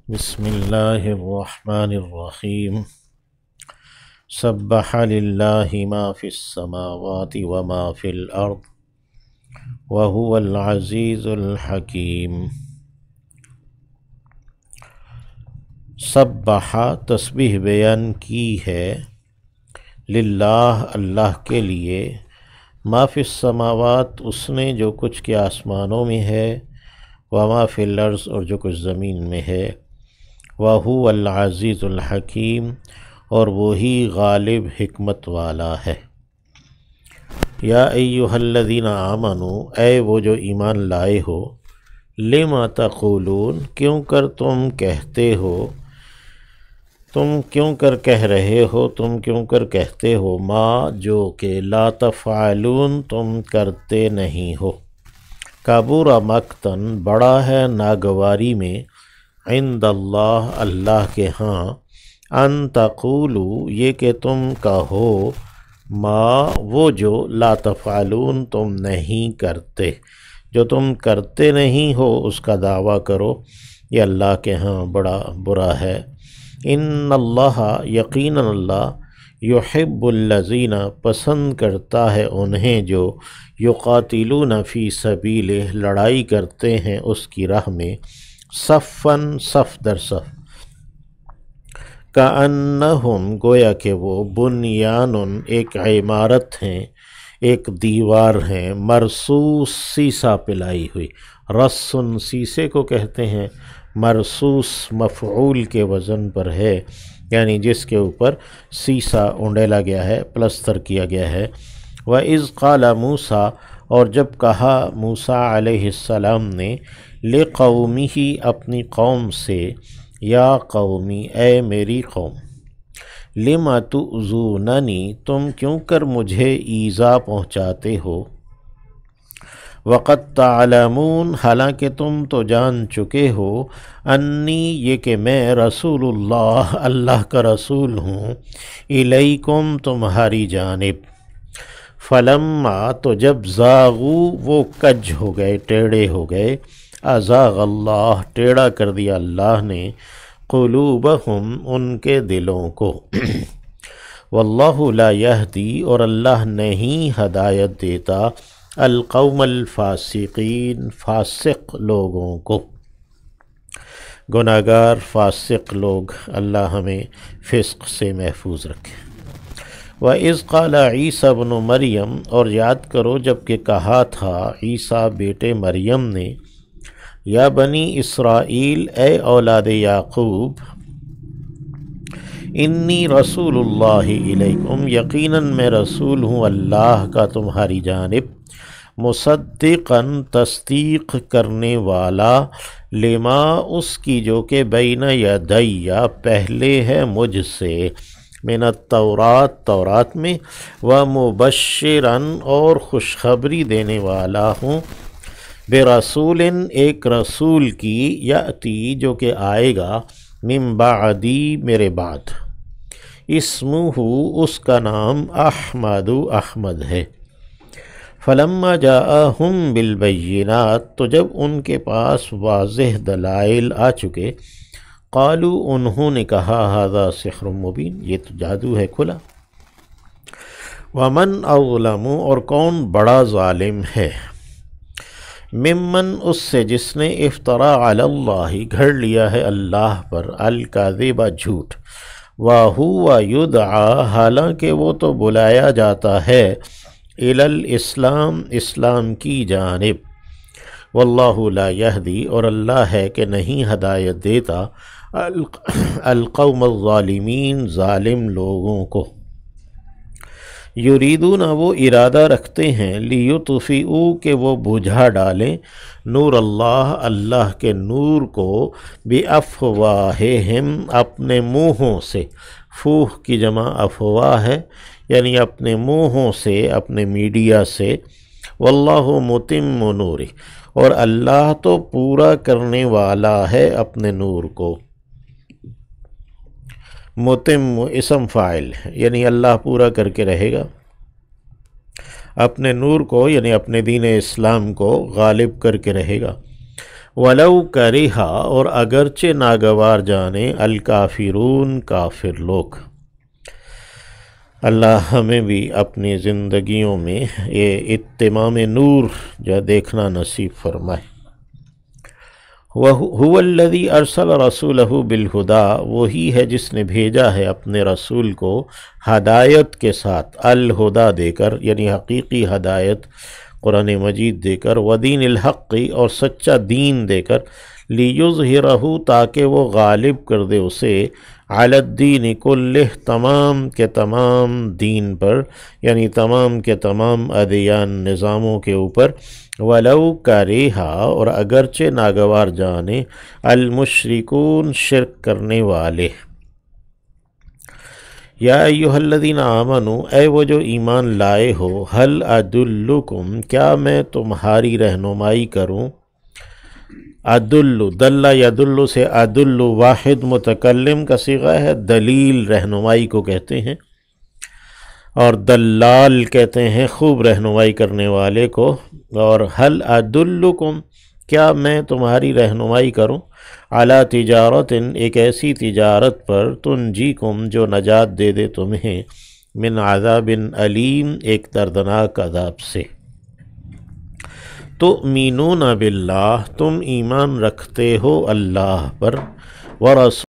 بسم اللہ الرحمن الرحیم سبح للہ ما فی السماوات وما فی الارض وهو العزیز الحکیم۔ سبح تسبیح بیان کی ہے، للہ اللہ کے لیے، ما فی السماوات اس نے جو کچھ کے آسمانوں میں ہے، وما فی الارض اور جو کچھ زمین میں ہے، وَهُوَ الْعَزِيزُ الْحَكِيمُ اور وہی غالب حکمت والا ہے۔ یا ایہا الذین آمنوا اے وہ جو ایمان لائے ہو، لما تقولون کیوں کر تم کہتے ہو، تم کیوں کر کہہ رہے ہو، تم کیوں کر کہتے ہو، ما جو کہ لا تفعلون تم کرتے نہیں ہو۔ کبر مقتن بڑا ہے ناگواری میں، عند اللہ اللہ کے ہاں، ان تقولوا یہ کہ تم کہو، ما وہ جو لا تفعلون تم نہیں کرتے، جو تم کرتے نہیں ہو اس کا دعویٰ کرو، یہ اللہ کے ہاں بڑا برا ہے۔ ان اللہ یقیناً اللہ، یحب الذین پسند کرتا ہے انہیں جو یقاتلون فی سبیلہ لڑائی کرتے ہیں اس کی راہ میں، صفاً صف در صف، کأنہم گویا کہ وہ بنیان ایک عمارت ہیں، ایک دیوار ہیں، مرصوص سیسا پلائی ہوئی، رسن سیسے کو کہتے ہیں، مرصوص مفعول کے وزن پر ہے، یعنی جس کے اوپر سیسا اونڈیلا گیا ہے، پلستر کیا گیا ہے۔ وَإِذْ قَالَ مُوسیٰ اور جب کہا موسیٰ علیہ السلام نے، لِقَوْمِهِ اپنی قوم سے، یا قومی اے میری قوم، لِمَ تُؤْذُونَنِی تم کیوں کر مجھے ایذا پہنچاتے ہو، وَقَدْ تَعْلَمُونَ حالانکہ تم تو جان چکے ہو، انی یہ کہ میں رسول اللہ اللہ کا رسول ہوں، الیکم تمہاری جانب۔ فلما تو جب زاغو وہ کج ہو گئے، ٹیڑے ہو گئے، ازاغ اللہ ٹیڑھا کر دیا اللہ نے، قلوبہم ان کے دلوں کو، واللہ لا یہدی اور اللہ نہیں ہدایت دیتا، القوم الفاسقین فاسق لوگوں کو، گناہگار فاسق لوگ، اللہ ہمیں فسق سے محفوظ رکھے۔ وَإِذْ قَالَ عِيسَى ابْنُ مریم اور یاد کرو جب کہ کہا تھا عیسیٰ بیٹے مریم نے، یا بنی اسرائیل اے اولاد یعقوب، انی رسول اللہ الیکم یقیناً میں رسول ہوں اللہ کا تمہاری جانب، مصدقاً تصدیق کرنے والا، لما اس کی جو کہ بین یدی پہلے ہے مجھ سے، من التورات تورات میں، ومبشراً اور خوشخبری دینے والا ہوں، برسول ایک رسول کی، یاتی جو کہ آئے گا، من بعدی میرے بعد، اسمہ اس کا نام احمد احمد ہے۔ فلما جاءہم بالبینات تو جب ان کے پاس واضح دلائل آ چکے، قالوا انہوں نے کہا، ھذا سحر مبین یہ تو جادو ہے کھلا۔ ومن اظلم اور کون بڑا ظالم ہے، ممن اس سے جس نے افترا علی اللہ گھڑ لیا ہے اللہ پر، الکذب جھوٹ، وہو یدعی حالانکہ وہ تو بلایا جاتا ہے، الی الاسلام اسلام کی جانب، واللہ لا یہدی اور اللہ ہے کہ نہیں ہدایت دیتا، القوم الظالمین ظالم لوگوں کو۔ یریدون وہ ارادہ رکھتے ہیں، لیطفئوا کہ وہ بجھا ڈالیں، نور اللہ اللہ کے نور کو، بافواہہم اپنے منہوں سے، فوہ کی جمع افواہ ہے، یعنی اپنے منہوں سے، اپنے میڈیا سے، واللہ متم نورہ اور اللہ تو پورا کرنے والا ہے اپنے نور کو۔ متم اسم فاعل یعنی اللہ پورا کر کے رہے گا اپنے نور کو، یعنی اپنے دین اسلام کو غالب کر کے رہے گا۔ ولو کرہا اور اگرچہ ناگوار جانے الکافرون کافر لوگ۔ اللہ ہمیں بھی اپنی زندگیوں میں یہ اتمام نور جو دیکھنا نصیب فرمائے۔ وَهُوَ الَّذِي أَرْسَلَ رَسُولَهُ بِالْهُدَى، وہی ہے جس نے بھیجا ہے اپنے رسول کو ہدایت کے ساتھ، الہدا دے کر، یعنی حقیقی ہدایت قرآن مجید دے کر، وَدِينِ الْحَقِّ اور سچا دین دے کر، لِيُظْهِرَهُ تاکہ وہ غالب کر دے اسے، علی الدین کلہ تمام کے تمام دین پر، یعنی تمام کے تمام ادیان نظاموں کے اوپر، ولو کرہا اور اگرچہ ناگوار جانے المشرکون شرک کرنے والے۔ یا ایہا الذین آمنوا، اے وہ جو ایمان لائے ہو، هل ادلکم کیا میں تمہاری رہنمائی کروں، ادل دل یدل سے ادل واحد متکلم کا صیغہ ہے، دلیل رہنمائی کو کہتے ہیں، اور دلال کہتے ہیں خوب رہنمائی کرنے والے کو۔ اور هل ادلکم کیا میں تمہاری رہنمائی کروں، علی تجارت ایک ایسی تجارت پر، تنجیکم جو نجات دے دے تمہیں، من عذاب علیم ایک دردناک عذاب سے۔ تؤمنون باللہ تم ایمان رکھتے ہو اللہ پر، ورسول